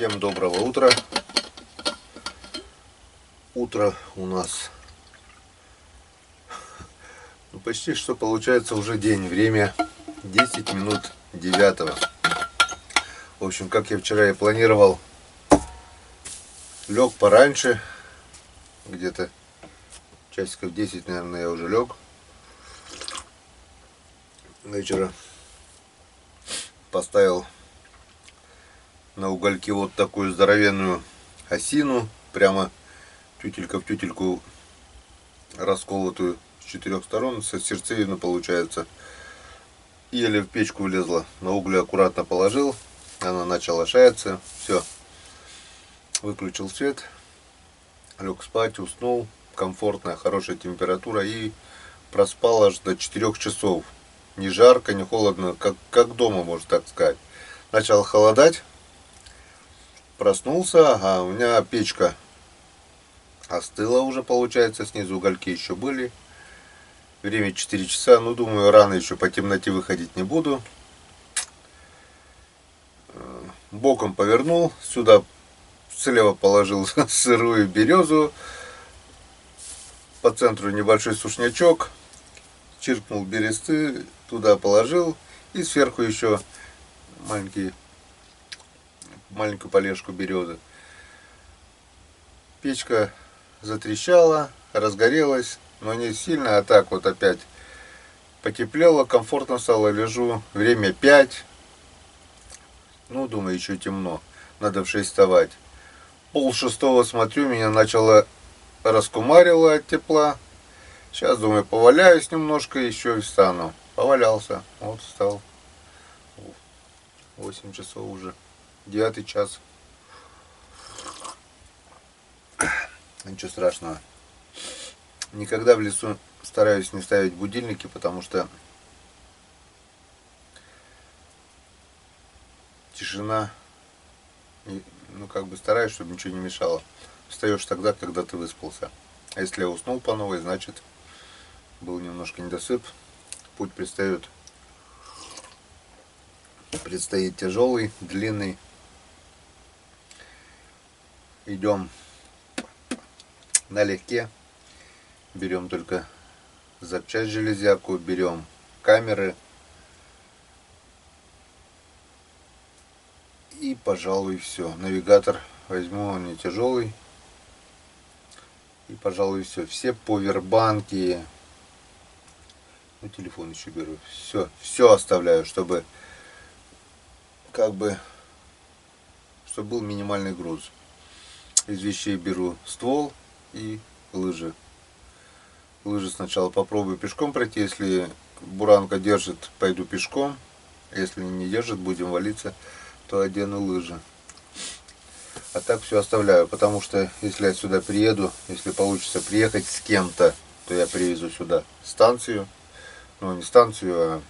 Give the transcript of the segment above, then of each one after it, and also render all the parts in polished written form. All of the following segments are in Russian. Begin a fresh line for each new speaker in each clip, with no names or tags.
Всем доброго утра. Утро у нас почти что получается уже день. Время 10 минут 9. В общем, как я вчера и планировал, лег пораньше. Где-то часиков 10, наверное, я уже лег. Вечера поставил на угольке вот такую здоровенную осину, прямо тютелька в тютельку расколотую с 4 сторон, со сердцевины получается. Еле в печку влезла, на угли аккуратно положил, она начала шаяться, все, выключил свет, лег спать, уснул, комфортная, хорошая температура и проспал аж до 4 часов. Не жарко, не холодно, как дома, можно так сказать. Начал холодать. Проснулся, ага, у меня печка остыла уже, получается, снизу угольки еще были. Время 4 часа, ну, думаю, рано еще по темноте выходить не буду. Боком повернул, сюда слева положил сырую березу. По центру небольшой сушнячок. Чиркнул бересты, туда положил. И сверху еще маленькую полежку березы. Печка затрещала, разгорелась, но не сильно, а так вот опять потеплело, комфортно стало, лежу. Время 5. Ну, думаю, еще темно. Надо в 6 вставать. 5:30 смотрю, меня начало раскумарило от тепла. Сейчас, думаю, поваляюсь немножко, еще и встану. Повалялся, вот встал. 8 часов уже. 9 час. Ничего страшного. Никогда в лесу стараюсь не ставить будильники, потому что тишина. Ну, как бы стараюсь, чтобы ничего не мешало. Встаешь тогда, когда ты выспался. А если я уснул по новой, значит, был немножко недосып. Путь предстоит тяжелый, длинный. Идем налегке. Берем только запчасть железяку, берем камеры. И, пожалуй, все. Навигатор возьму, он не тяжелый. И, пожалуй, все. Все повербанки. Ну, телефон еще беру. Все оставляю, чтобы чтобы был минимальный груз. Из вещей беру ствол и лыжи. Лыжи сначала попробую пешком пройти. Если буранка держит, пойду пешком. Если не держит, будем валиться, то одену лыжи. А так все оставляю, потому что если я сюда приеду, если получится приехать с кем-то, то я привезу сюда станцию. Ну, не станцию, а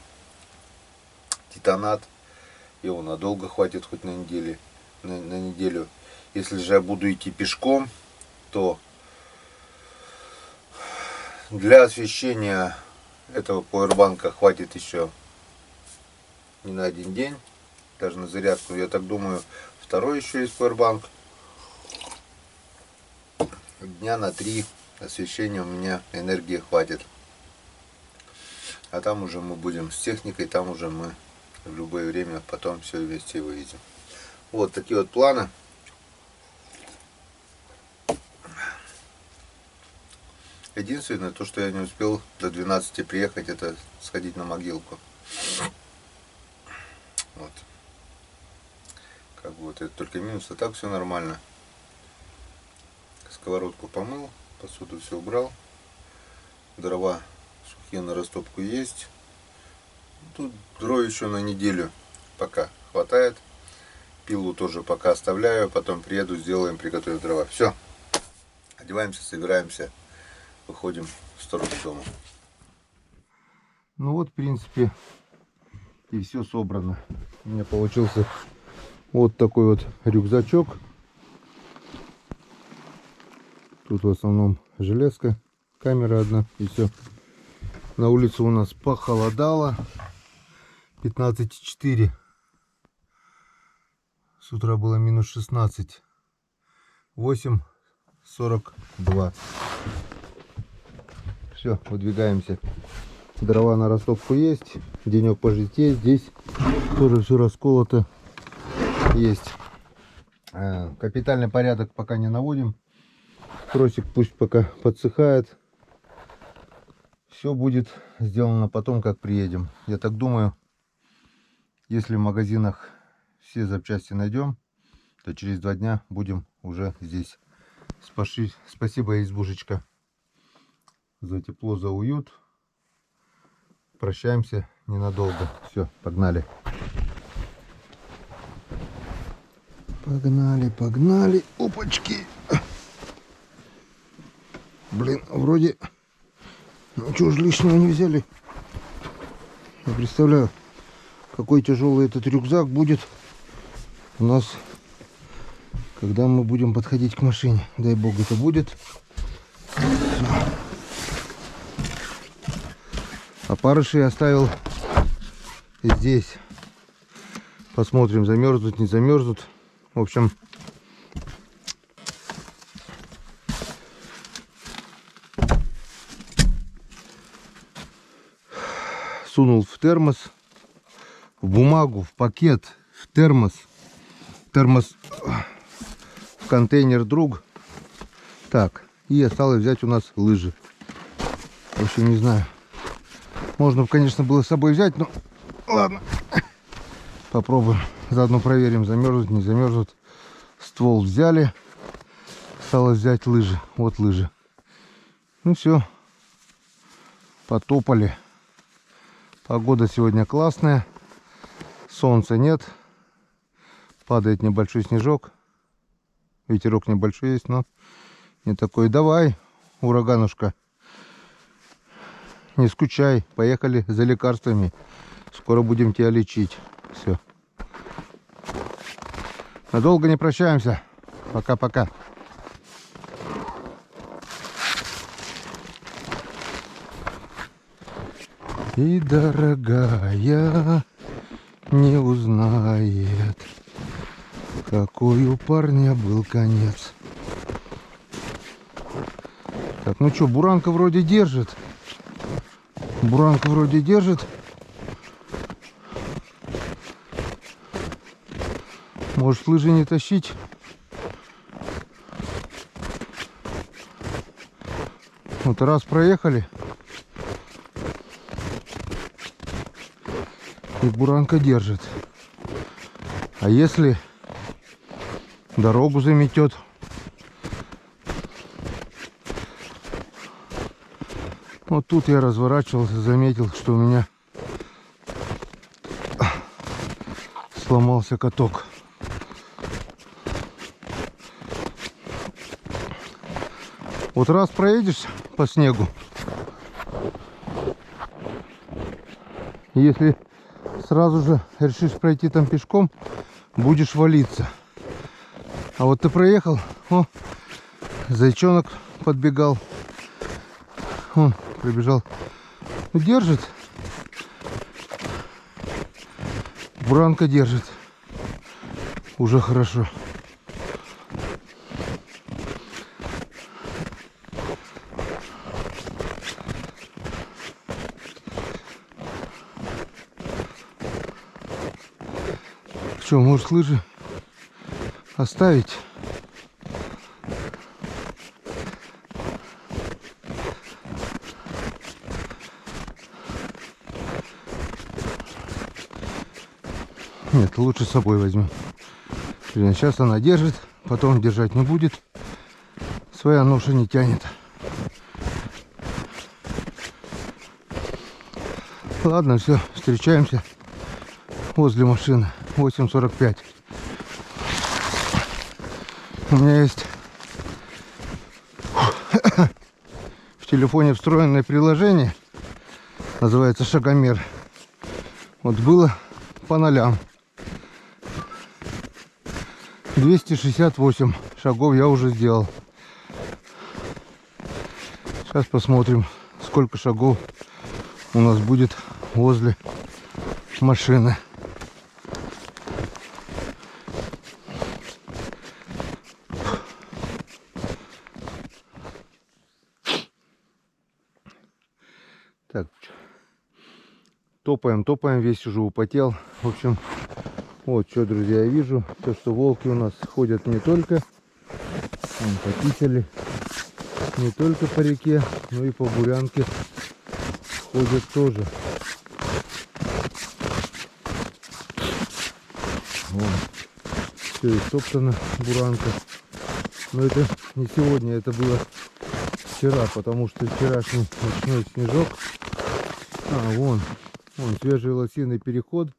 титанат. Его надолго хватит, хоть на неделю. Если же я буду идти пешком, то для освещения этого пауэрбанка хватит еще не на один день. Даже на зарядку, я так думаю, второй еще есть пауэрбанк. Дня на 3 освещения у меня энергии хватит. А там уже мы будем с техникой, там уже мы в любое время потом все вместе вывезем. Вот такие вот планы. Единственное, то, что я не успел до 12 приехать, это сходить на могилку. Вот. Как бы вот это только минус, а так все нормально. Сковородку помыл, посуду все убрал. Дрова сухие на растопку есть. Тут дров еще на неделю пока хватает. Пилу тоже пока оставляю, потом приеду, сделаем, приготовим дрова. Все. Одеваемся, собираемся, выходим в сторону дома. Ну вот, в принципе, и все собрано. У меня получился вот такой вот рюкзачок. Тут в основном железка, камера одна и все. На улице у нас похолодало. 15,4. С утра было минус 16. 8:42. Все, выдвигаемся. Дрова на ростовку есть. Денек пожить есть. Здесь тоже все расколото. Есть. Капитальный порядок пока не наводим. Тросик пусть пока подсыхает. Все будет сделано потом, как приедем. Я так думаю, если в магазинах все запчасти найдем, то через 2 дня будем уже здесь. Спасибо, избушечка, за тепло, за уют. Прощаемся ненадолго. Все, погнали. Погнали. Опачки. Блин, вроде ничего же лишнего не взяли. Я представляю, какой тяжелый этот рюкзак будет у нас, когда мы будем подходить к машине. Дай бог это будет. Опарыши я оставил здесь. Посмотрим, замерзнут, не замерзнут. В общем, сунул в термос, в бумагу, в пакет, в термос. Термос в контейнер друг. Так, и осталось взять у нас лыжи. В общем, не знаю. Можно, конечно, было с собой взять, но ладно. Попробуем. Заодно проверим, замерзнут, не замерзнут. Ствол взяли. Осталось взять лыжи. Вот лыжи. Ну все. Потопали. Погода сегодня классная. Солнца нет. Падает небольшой снежок. Ветерок небольшой есть, но не такой. Давай, ураганушка. Не скучай. Поехали за лекарствами. Скоро будем тебя лечить. Все. Надолго не прощаемся. Пока-пока. И дорогая не узнает, какой у парня был конец. Так, ну что, буранка вроде держит. Буранка вроде держит. Может, лыжи не тащить? Вот раз проехали. И буранка держит. А если дорогу заметет? Вот тут я разворачивался, заметил, что у меня сломался каток. Вот раз проедешь по снегу, если сразу же решишь пройти там пешком, будешь валиться. А вот ты проехал, о, зайчонок подбегал, он прибежал, держит, буранка держит, уже хорошо. Что, может, лыжи оставить? Нет, лучше с собой возьму. Сейчас она держит, потом держать не будет. Своя ноша не тянет. Ладно, все, встречаемся возле машины. 8:45. У меня есть в телефоне встроенное приложение, называется Шагомер. Вот было по нолям. 268 шагов я уже сделал. Сейчас посмотрим, сколько шагов у нас будет возле машины.
Топаем, весь уже употел. В общем, вот что, друзья, я вижу, то, что волки у нас ходят не только, вон, пописали, не только по реке, но и по бурянке ходят тоже. Вон, все истоптано, буранка. Но это не сегодня, это было вчера, потому что вчерашний ночной снежок. Вон свежий лосиный переход.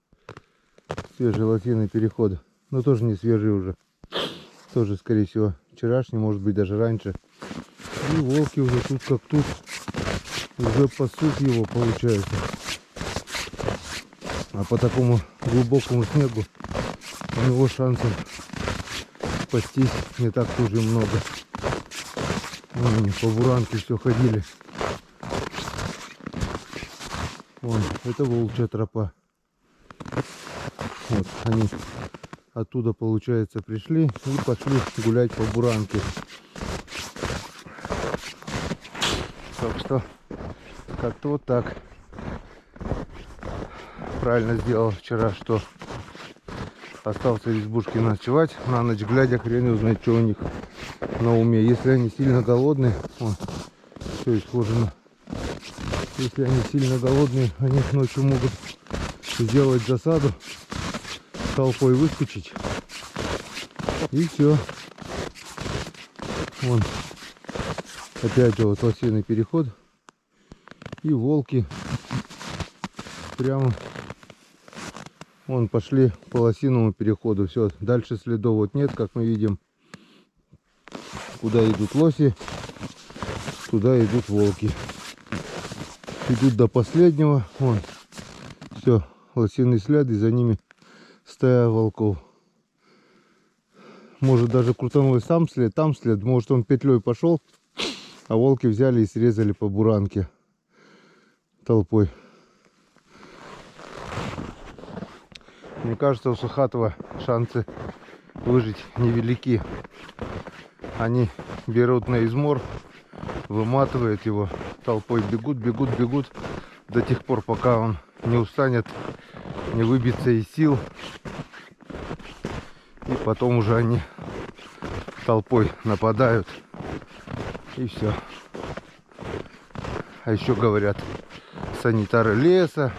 Но тоже не свежий уже. Тоже, скорее всего, вчерашний, может быть, даже раньше. И волки уже тут как тут. Уже пасут его, получается. А по такому глубокому снегу у него шансов спастись не так тоже много. Вон, по буранке все ходили. Вон, это волчья тропа. Вот, они оттуда, получается, пришли и пошли гулять по буранке. Так что, как-то вот так. Правильно сделал вчера, что остался в избушке ночевать. На ночь глядя, хрен узнать, что у них на уме. Если они сильно голодные, все исхожено. Если они сильно голодные, они ночью могут сделать засаду, толпой выскочить. И все. Вон. Опять же вот лосиный переход. И волки прямо вон пошли по лосиному переходу. Все, дальше следов вот нет, как мы видим. Куда идут лоси, туда идут волки. Идут до последнего. Вон. Все, лосиный след, и за ними стая волков. Может, даже крутанулась там след. Может, он петлей пошел, а волки взяли и срезали по буранке толпой. Мне кажется, у Сухатова шансы выжить невелики. Они берут на измор, выматывают его, толпой бегут до тех пор, пока он не устанет, не выбьется из сил. И потом уже они толпой нападают. И все. А еще говорят, санитары леса.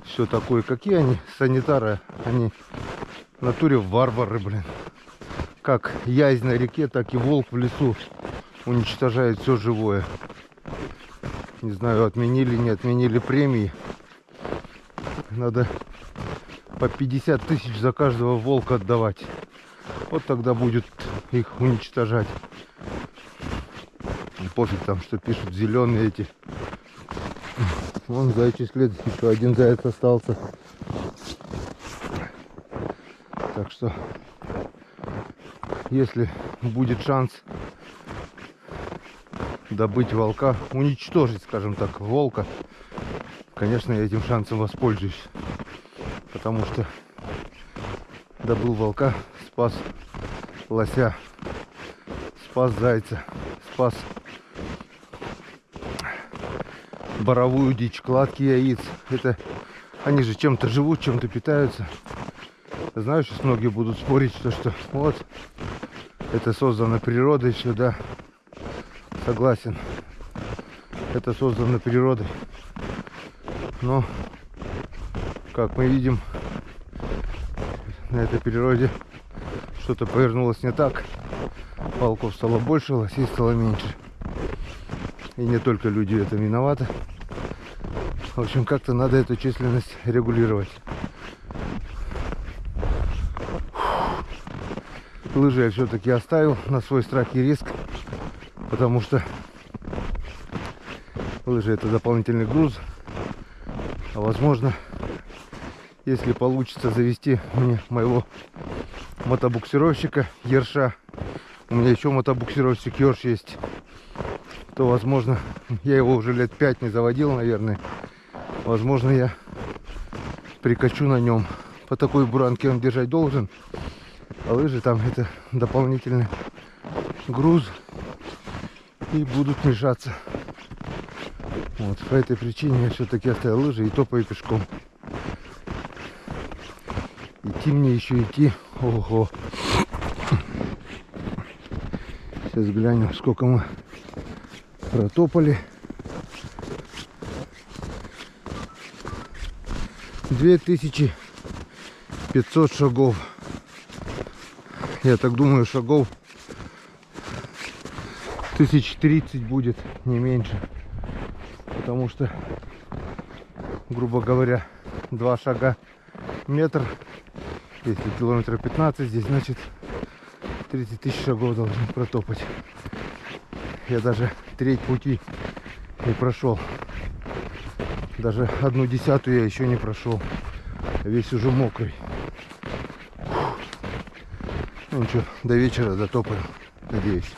Все такое. Какие они санитары? Они в натуре варвары, блин. Как язь на реке, так и волк в лесу уничтожает все живое. Не знаю, отменили, не отменили премии. Надо по 50 тысяч за каждого волка отдавать. Вот тогда будет их уничтожать. Пофиг там, что пишут зеленые эти. Вон заячий след, еще один заяц остался. Так что, если будет шанс добыть волка, уничтожить, скажем так, волка, конечно, я этим шансом воспользуюсь. Потому что добыл волка, спас лося, спас зайца, спас боровую дичь, кладки яиц. Это они же чем-то живут, чем-то питаются. Знаю, сейчас многие будут спорить, что вот это создано природой, все, да. Согласен. Это создано природой. Но, как мы видим, на этой природе что-то повернулось не так. Волков стало больше, лосей стало меньше. И не только люди это виноваты. В общем, как-то надо эту численность регулировать. Лыжи я все-таки оставил на свой страх и риск, потому что лыжи это дополнительный груз. А возможно, если получится завести мне моего мотобуксировщика Ерша, у меня еще мотобуксировщик Ерш есть, то возможно, я его уже лет 5 не заводил, наверное. Возможно, я прикачу на нем. По такой буранке он держать должен. А лыжи там это дополнительный груз. И будут мешаться. Вот по этой причине я все-таки оставил лыжи и топаю пешком. Идти мне еще идти. Ого. Сейчас глянем, сколько мы протопали. 2500 шагов. Я так думаю, шагов 1030 будет, не меньше. Потому что, грубо говоря, 2 шага метр. Если километра 15, здесь значит 30 тысяч шагов должен протопать. Я даже треть пути не прошел. Даже 1/10 я еще не прошел. Весь уже мокрый. Фух. Ну ничего, до вечера дотопаем, надеюсь.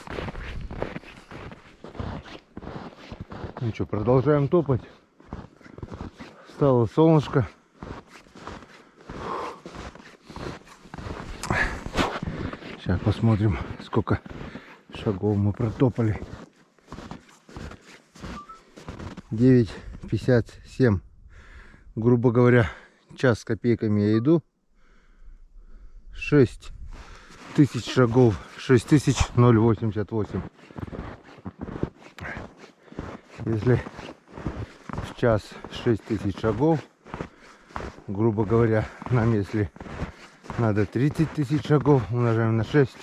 Ну что, продолжаем топать. Стало солнышко. Сейчас посмотрим, сколько шагов мы протопали. 9:57. Грубо говоря, час с копейками я иду. 6000 шагов. 6088. Если в час 6000 шагов, грубо говоря, нам если надо 30 тысяч шагов, умножаем на 6.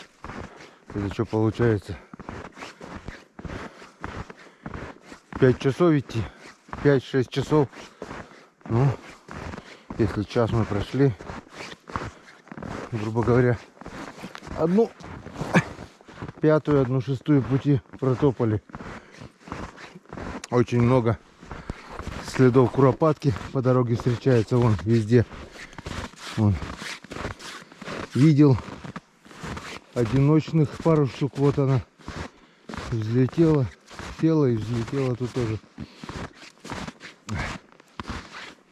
Это что получается? 5 часов идти. 5-6 часов. Ну, если час мы прошли, грубо говоря, 1/5, 1/6 пути протопали. Очень много следов куропатки по дороге встречается, вон везде. Вон. Видел одиночных пару штук, вот она взлетела, села и взлетела тут тоже.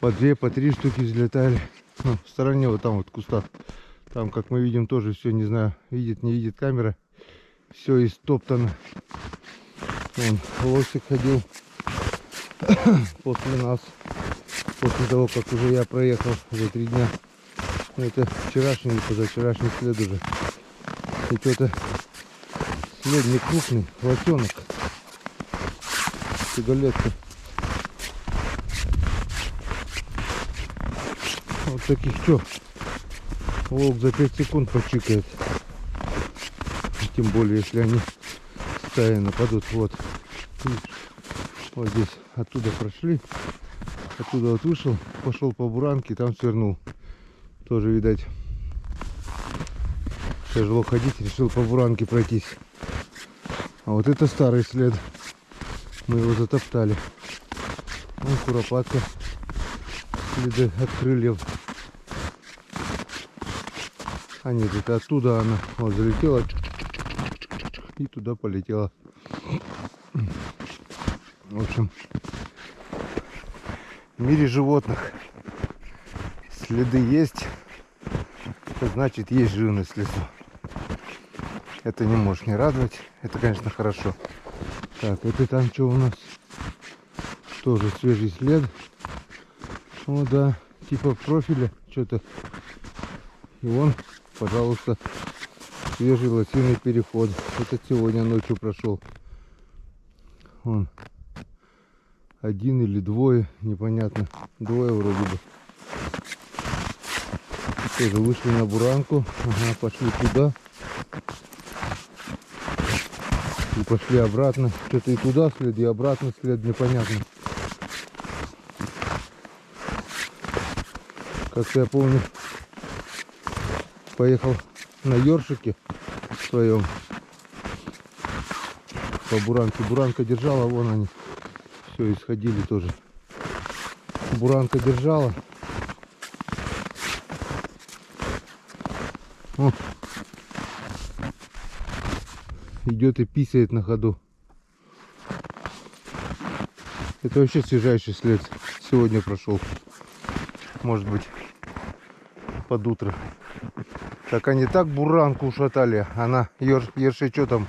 По 2, по 3 штуки взлетали. Ну, в стороне вот там вот в кустах. Там, как мы видим, тоже все, не знаю, видит, не видит камера. Все истоптано. Вон, лосик ходил после нас. После того, как уже я проехал за 3 дня. Ну, это вчерашний или позавчерашний след уже. И что-то след не крупный, лосенок. Тяголетка. Вот таких что? Волк за 5 секунд почикает. Тем более, если они стаи нападут. Вот. Вот здесь оттуда прошли. Оттуда вот вышел, пошел по буранке, там свернул. Тоже, видать, тяжело ходить, решил по буранке пройтись. А вот это старый след. Мы его затоптали. Вон куропатка. Следы от крыльев. А нет, это оттуда она вот залетела и туда полетела. В общем, в мире животных следы есть, это значит есть живность в лесу. Это не может не радовать. Это, конечно, хорошо. Так, это там что у нас? Тоже свежий след. О, да, типа профиля что-то. И вон, пожалуйста, свежий лосиный переход. Это сегодня ночью прошел. Вон. 1 или 2, непонятно. 2 вроде бы. Тоже вышли на буранку. Ага, пошли туда. И пошли обратно. Что-то и туда след, и обратно след, непонятно. Как-то я помню, поехал на ёршике своем по буранке. Буранка держала, вон они. Все, исходили тоже. Буранка держала. О. Идет и писает на ходу. Это вообще свежайший след. Сегодня прошел. Может быть, под утро. Так они так буранку ушатали. Она, ерши, что там,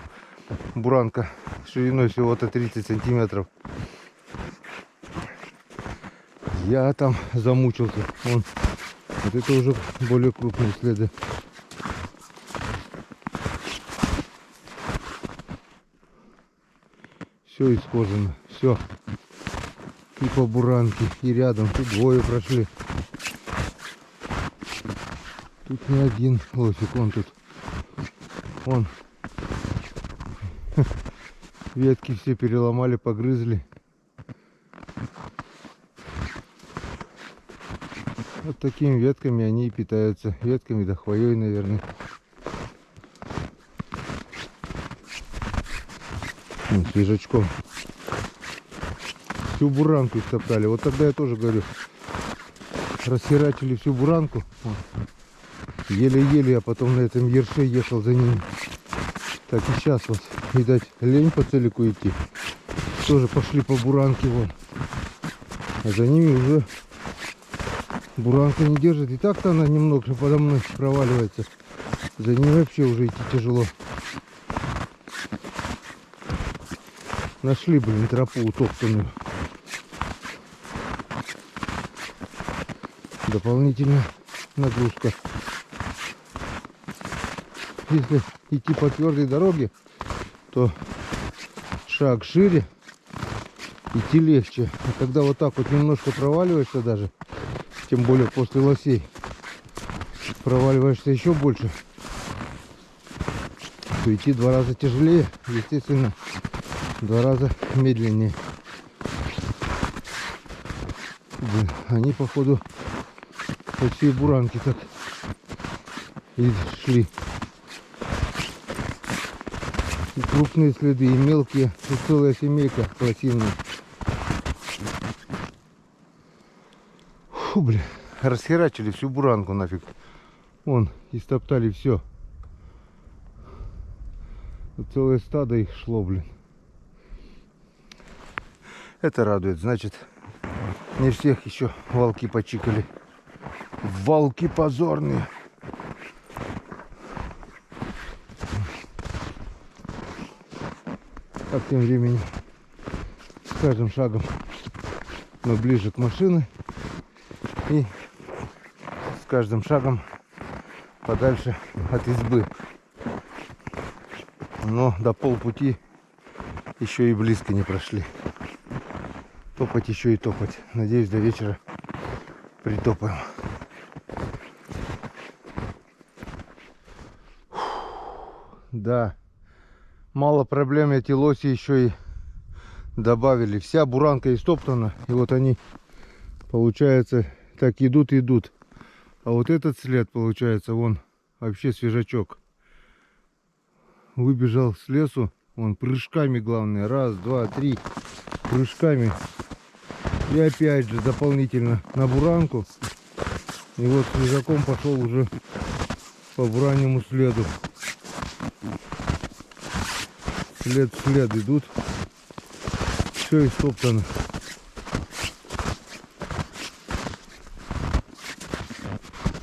буранка шириной всего-то 30 сантиметров. Я там замучился. Вон. Вот это уже более крупные следы. Все исхожено. Все. И по буранке, и рядом. Тут двое прошли. Тут не один лосик. Вон тут. Вон. Ветки все переломали, погрызли. Вот такими ветками они и питаются. Ветками да хвоей, наверное. Свежачком. Всю буранку истоптали. Вот тогда я тоже говорю. Расхерачили всю буранку. Еле-еле я потом на этом ерше ехал за ними. Так и сейчас вот, видать, лень по целику идти. Тоже пошли по буранке вон. А за ними уже буранка не держит. И так-то она немного подо мной проваливается. За ней вообще уже идти тяжело. Нашли, блин, тропу утоптанную. Дополнительная нагрузка. Если идти по твердой дороге, то шаг шире, идти легче. А когда вот так вот немножко проваливаешься даже, тем более после лосей, проваливаешься еще больше, то идти 2 раза тяжелее, естественно, 2 раза медленнее. Блин, они походу по всей буранке так и шли. И крупные следы, и мелкие, и целая семейка противная. Фу, блин, расхерачили всю буранку нафиг. Вон, истоптали все. Целое стадо их шло, блин. Это радует, значит, не всех еще волки почикали. Волки позорные. А тем временем с каждым шагом мы ближе к машине и с каждым шагом подальше от избы. Но до полпути еще и близко не прошли. Топать еще и топать. Надеюсь, до вечера притопаем. Да, мало проблем, эти лоси еще и добавили. Вся буранка истоптана. И вот они, получается, так идут. А вот этот след, получается, вон вообще свежачок. Выбежал с лесу. Вон прыжками, главное. 1, 2, 3. Прыжками. И опять же дополнительно на буранку. И вот свежаком пошел уже по буранному следу. След в след идут. Все истоптано.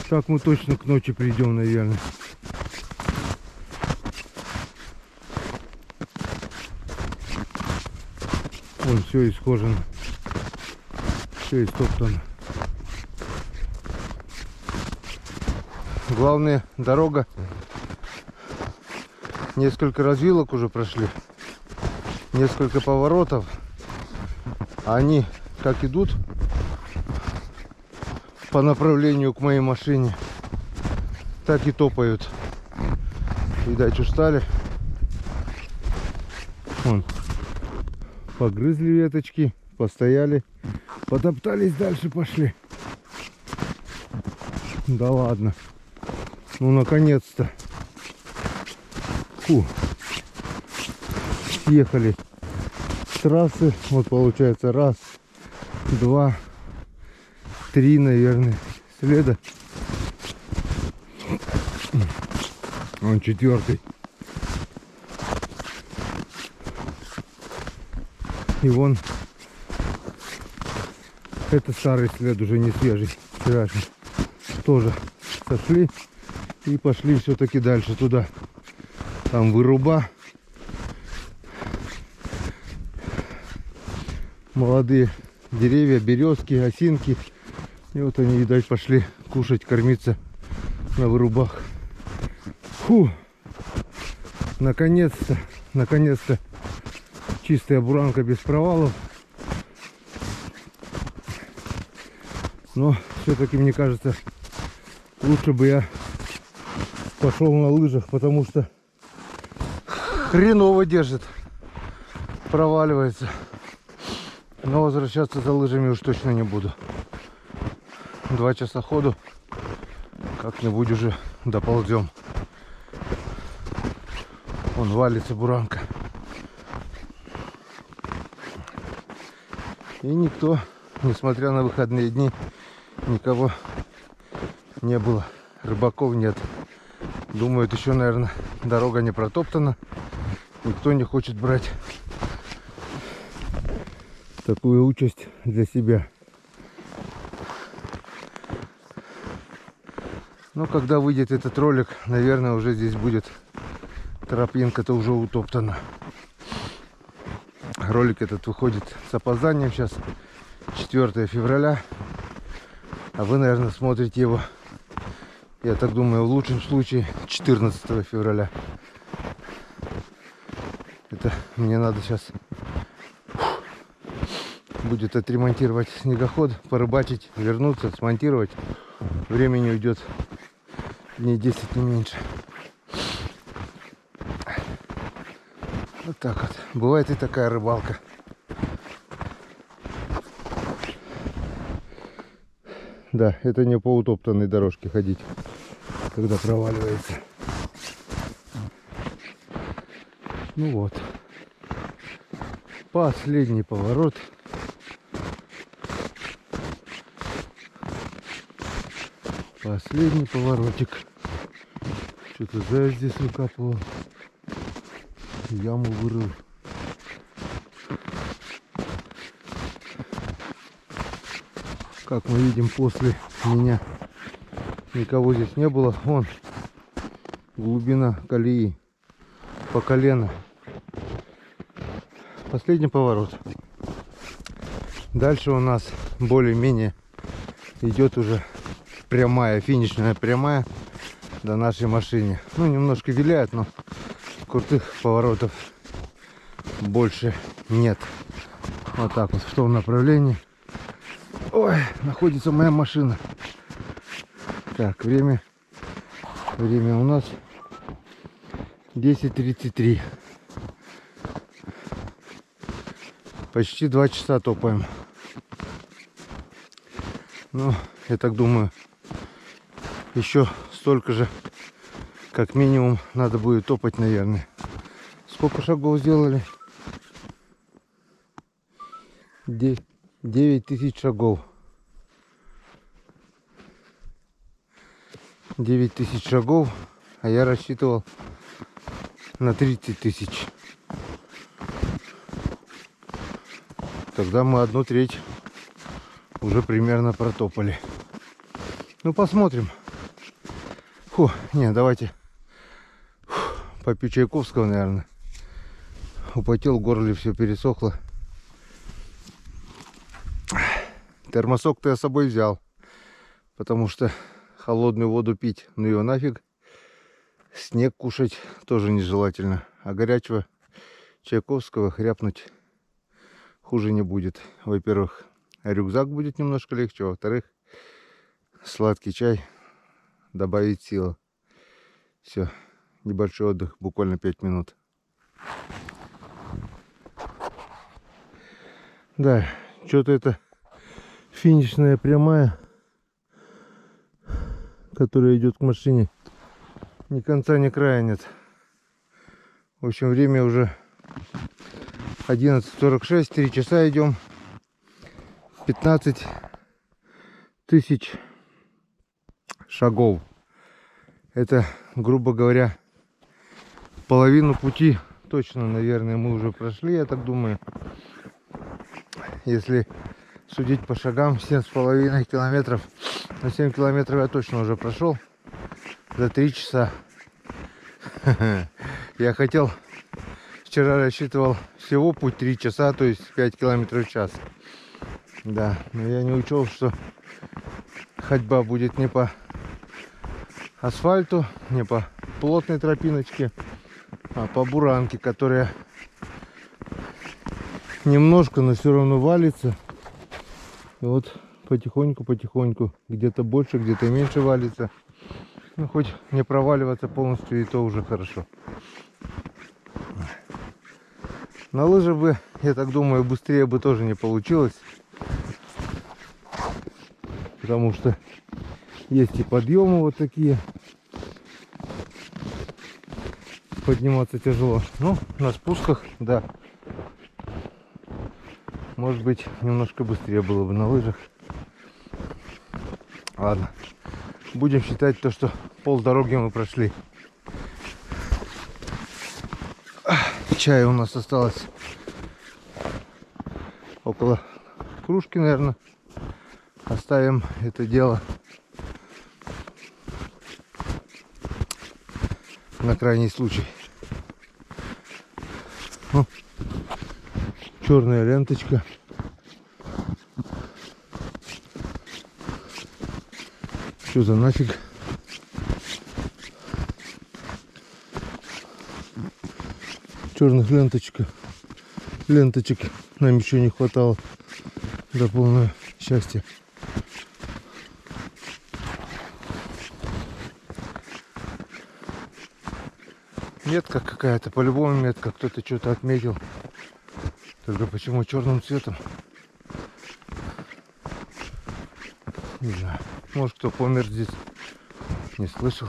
Так мы точно к ночи придем, наверное. Вон все исхожено. Все истоптано. Главная дорога. Несколько развилок уже прошли. Несколько поворотов. А они как идут по направлению к моей машине, так и топают. Видать, устали. Вон. Погрызли веточки, постояли, потоптались, дальше пошли. Да ладно. Ну, наконец-то. Фу. Съехали с трассы. Вот получается 1, 2, 3, наверное, следа. Вон 4-й. И вон это старый след, уже не свежий, вчерашний. Тоже сошли и пошли все-таки дальше туда. Там выруба. Молодые деревья, березки, осинки. И вот они, видать, пошли кушать, кормиться на вырубах. Фу! Наконец-то, наконец-то чистая буранка без провалов. Но все-таки, мне кажется, лучше бы я пошел на лыжах, потому что хреново держит, проваливается. Но возвращаться за лыжами уж точно не буду. 2 часа ходу, как-нибудь уже доползем. Вон валится буранка. И никто, несмотря на выходные дни, никого не было. Рыбаков нет. Думают, еще, наверное, дорога не протоптана. Никто не хочет брать такую участь для себя. Но когда выйдет этот ролик, наверное, уже здесь будет тропинка-то уже утоптана. Ролик этот выходит с опозданием. Сейчас 4 февраля. А вы, наверное, смотрите его, я так думаю, в лучшем случае 14 февраля. Это мне надо сейчас будет отремонтировать снегоход, порыбачить, вернуться, смонтировать. Времени уйдет дней 10, не меньше. Вот так вот. Бывает и такая рыбалка. Да, это не по утоптанной дорожке ходить, когда проваливается. Ну вот. Последний поворот. Последний поворотик. Что-то заяц здесь выкапывал. Яму вырыл. Как мы видим, после меня никого здесь не было. Вон глубина колеи по колено. Последний поворот. Дальше у нас более-менее идет уже прямая, финишная прямая до нашей машины. Ну, немножко виляет, но крутых поворотов больше нет. Вот так вот в том направлении. Ой, находится моя машина. Так, время у нас 10:33. Почти 2 часа топаем. Ну, я так думаю, еще столько же, как минимум, надо будет топать, наверное. Сколько шагов сделали? 9000 шагов. 9000 шагов, а я рассчитывал на 30 000. Тогда мы 1/3 уже примерно протопали. Ну, посмотрим. Фу, не, давайте попью Чайковского, наверное. Употел, в горле все пересохло. Термосок-то я с собой взял, потому что холодную воду пить, ну ее нафиг. Снег кушать тоже нежелательно. А горячего Чайковского хряпнуть хуже не будет. Во-первых, рюкзак будет немножко легче. Во-вторых, сладкий чай добавить силы. Все, небольшой отдых, буквально 5 минут. Да, что-то это финишная прямая, которая идет к машине. Ни конца, ни края нет. В общем, время уже 11:46, 3 часа идем. 15 000 шагов. Это, грубо говоря, половину пути точно, наверное, мы уже прошли, я так думаю. Если судить по шагам, 7,5 километров. На 7 километров я точно уже прошел за 3 часа. Я хотел, вчера рассчитывал всего путь 3 часа, то есть 5 километров в час. Да, но я не учел, что ходьба будет не по асфальту, не по плотной тропиночке, а по буранке, которая немножко, но все равно валится. И вот потихоньку, где-то больше, где-то меньше валится. Ну, хоть не проваливаться полностью, и то уже хорошо. На лыжах бы, я так думаю, быстрее бы тоже не получилось. Потому что есть и подъемы вот такие. Подниматься тяжело. Ну, на спусках, да. Может быть, немножко быстрее было бы на лыжах. Ладно. Будем считать то, что полдороги мы прошли. Чая у нас осталось около кружки, наверное. Оставим это дело на крайний случай. Черная ленточка. Что за нафиг? Черных ленточек нам еще не хватало до полного счастья. Метка какая-то, по-любому метка, кто-то что-то отметил. Только почему черным цветом? Не знаю. Может, кто помер здесь, не слышал.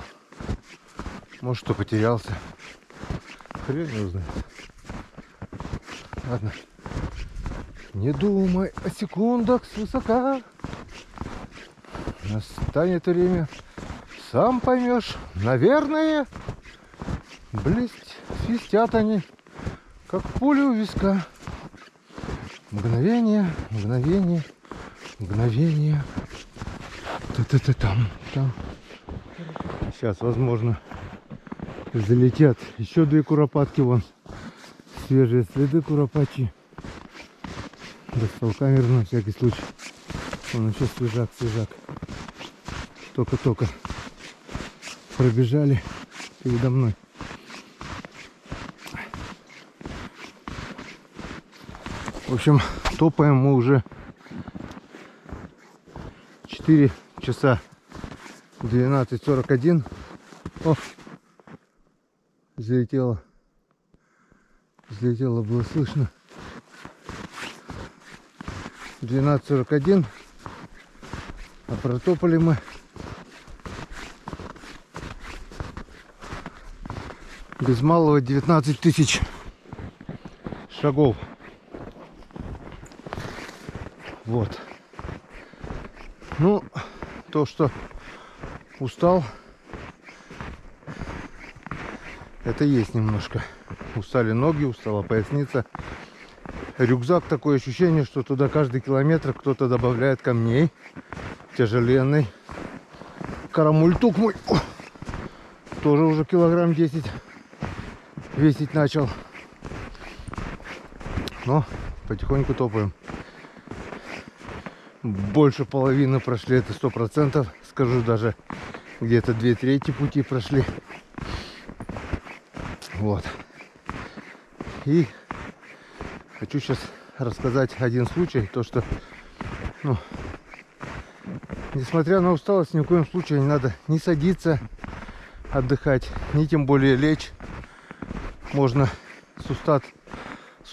Может, кто потерялся. Хрен не узнает. Ладно. Не думай о секундах свысока. Настанет время, сам поймешь, наверное. Блесть, свистят они, как пули у виска. Мгновение, мгновение, мгновение. Там. Сейчас, возможно, залетят еще 2 куропатки вон. Свежие следы куропачьи. Достал камеру на всякий случай. Вон еще свежак. Только-только пробежали передо мной. В общем, топаем мы уже 4 часа 12:41. О, взлетело, было слышно. 12:41. А протопали мы без малого 19 тысяч шагов. Вот. Ну, то, что устал, это есть немножко. Устали ноги, устала поясница. Рюкзак, такое ощущение, что туда каждый километр кто-то добавляет камней. Тяжеленный. Карамультук мой тоже уже килограмм 10 весить начал. Но потихоньку топаем. Больше половины прошли, это 100%. Скажу, даже где-то 2/3 пути прошли. Вот. И хочу сейчас рассказать один случай. То, что, несмотря на усталость, ни в коем случае не надо ни садиться отдыхать, ни тем более лечь. Можно с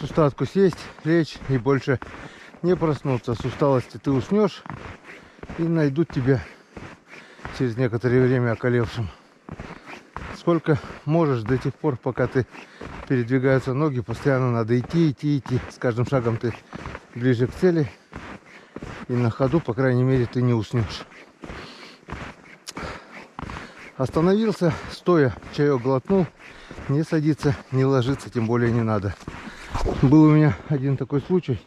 устатку сесть, лечь и больше не проснуться. С усталости ты уснешь и найдут тебя через некоторое время околевшим. Сколько можешь до тех пор, пока ты передвигаются ноги, постоянно надо идти. С каждым шагом ты ближе к цели. И на ходу, по крайней мере, ты не уснешь. Остановился, стоя, чаек глотнул. Не садиться, не ложиться, тем более не надо. Был у меня один такой случай.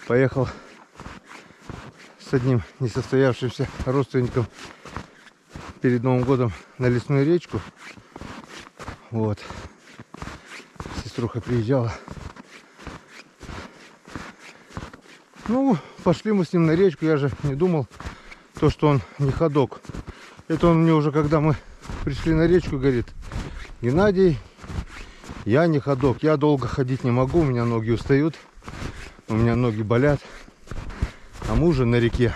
Поехал с одним несостоявшимся родственником перед Новым годом на лесную речку. Вот. Сеструха приезжала. Ну, пошли мы с ним на речку. Я же не думал, то, что он не ходок. Это он мне уже, когда мы пришли на речку, говорит: Геннадий, я не ходок. Я долго ходить не могу, у меня ноги устают. У меня ноги болят. А мы уже на реке.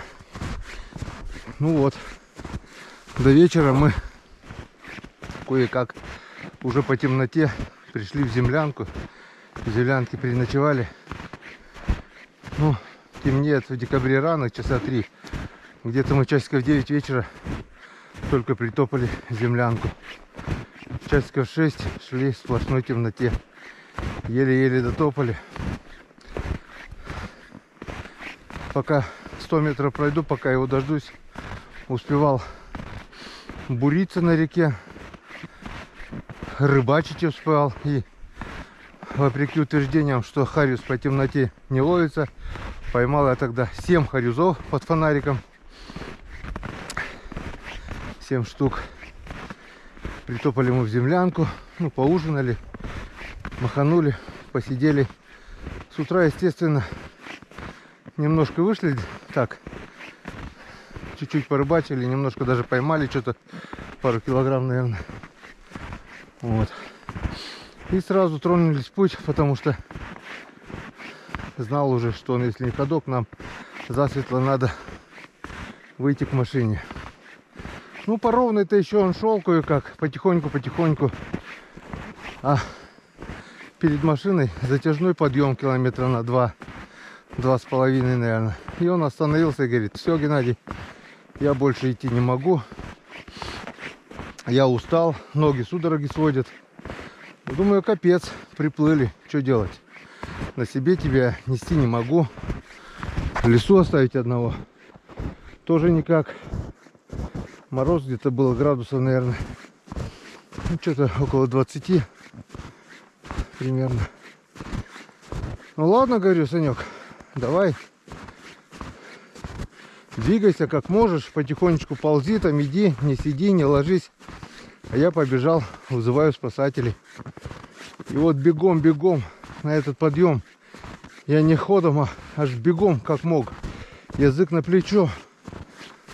Ну вот. До вечера мы кое-как уже по темноте пришли в землянку. В землянке переночевали. Ну, темнеет в декабре рано, часа 3. Где-то мы часиков 9 вечера только притопали в землянку. Часиков 6 шли в сплошной темноте. Еле-еле дотопали. Пока 100 метров пройду, пока его дождусь, успевал буриться на реке, рыбачить успевал. И вопреки утверждениям, что хариус по темноте не ловится, поймал я тогда 7 харюзов под фонариком. 7 штук. Притопали мы в землянку, ну, поужинали, маханули, посидели. С утра, естественно, немножко вышли, так, чуть-чуть порыбачили, немножко даже поймали, что-то пару килограмм, наверное. Вот. И сразу тронулись в путь, потому что знал уже, что он, если не ходок, нам засветло надо выйти к машине. Ну, по ровной-то еще он шел кое-как, потихоньку. А перед машиной затяжной подъем километра на 2,5, наверное. И он остановился и говорит: все, Геннадий, я больше идти не могу. Я устал, ноги судороги сводят. Думаю, капец, приплыли, что делать? На себе тебя нести не могу. В лесу оставить одного тоже никак. Мороз где-то было градусов, наверное, ну, что-то около 20 примерно. Ну ладно, говорю, Санек, давай двигайся как можешь, потихонечку ползи, там иди, не сиди, не ложись. А я побежал, вызываю спасателей. И вот бегом на этот подъем. Я не ходом, а аж бегом как мог. Язык на плечо.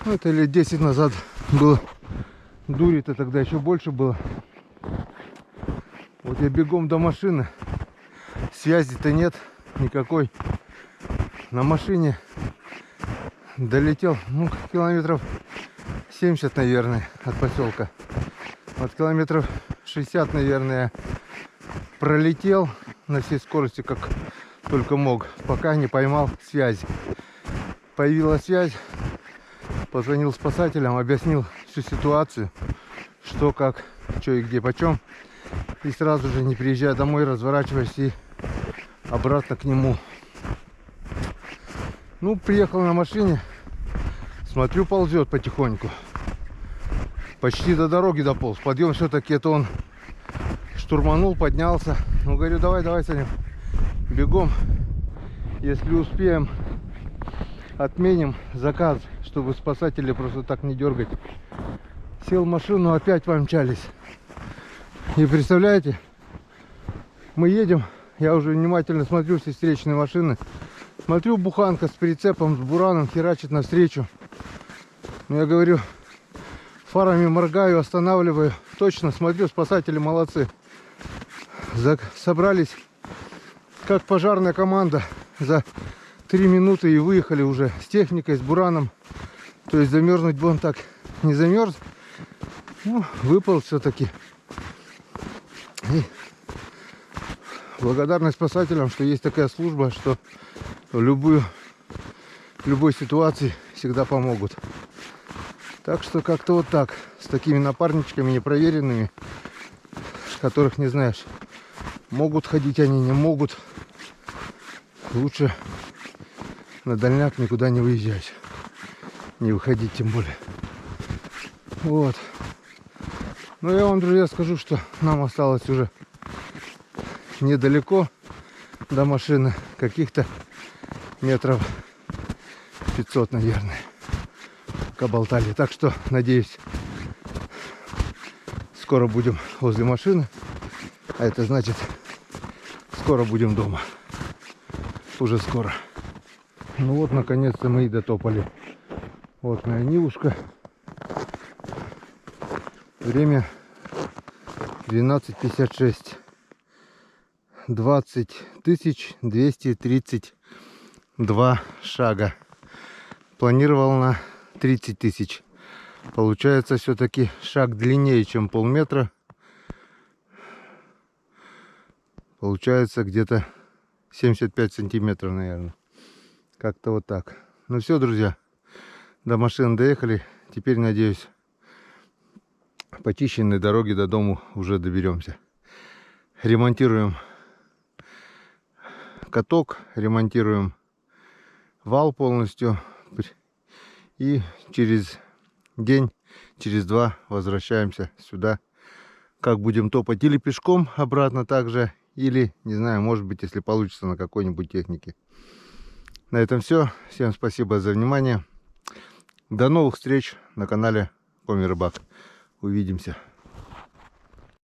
Ну, это лет 10 назад было. Дури-то тогда еще больше было. Вот я бегом до машины. Связи-то нет никакой. На машине долетел, ну, километров 70, наверное, от поселка. От километров 60, наверное, пролетел на всей скорости, как только мог, пока не поймал связь. Появилась связь, позвонил спасателям, объяснил всю ситуацию, что, как, что и где, почем. И сразу же, не приезжая домой, разворачиваюсь и обратно к нему. Ну, приехал на машине, смотрю, ползет потихоньку. Почти до дороги дополз. Подъем все-таки это он штурманул, поднялся. Ну, говорю, давай, Саня, бегом. Если успеем, отменим заказ, чтобы спасатели просто так не дергать. Сел в машину, опять помчались. И представляете, мы едем, я уже внимательно смотрю все встречные машины. Смотрю, буханка с прицепом, с бураном херачит навстречу. Ну, я говорю, фарами моргаю, останавливаю. Точно, смотрю, спасатели молодцы. Собрались, как пожарная команда, за 3 минуты и выехали уже с техникой, с бураном. То есть замерзнуть бы он так не замерз. Ну, выпал все-таки. И благодарность спасателям, что есть такая служба, что в любой ситуации всегда помогут. Так что как-то вот так, с такими напарничками непроверенными, которых не знаешь, могут ходить они, не могут. Лучше на дальняк никуда не выезжать, не выходить тем более. Вот. Ну, я вам, друзья, скажу, что нам осталось уже недалеко до машины, каких-то метров 500, наверное, пока болтали. Так что, надеюсь, скоро будем возле машины, а это значит, скоро будем дома. Уже скоро. Ну вот, наконец-то мы и дотопали. Вот моя Нивушка. Время 12:56. 20 232 шага. Планировал на 30 тысяч. Получается все-таки шаг длиннее, чем полметра. Получается где-то 75 сантиметров, наверное. Как-то вот так. Ну все, друзья. До машины доехали. Теперь, надеюсь, по чищенной дороге до дому уже доберемся. Ремонтируем каток, ремонтируем вал полностью. И через день, через два возвращаемся сюда. Как будем топать? Или пешком обратно также, или, не знаю, может быть, если получится, на какой-нибудь технике. На этом все. Всем спасибо за внимание. До новых встреч на канале Коми Рыбак. Увидимся.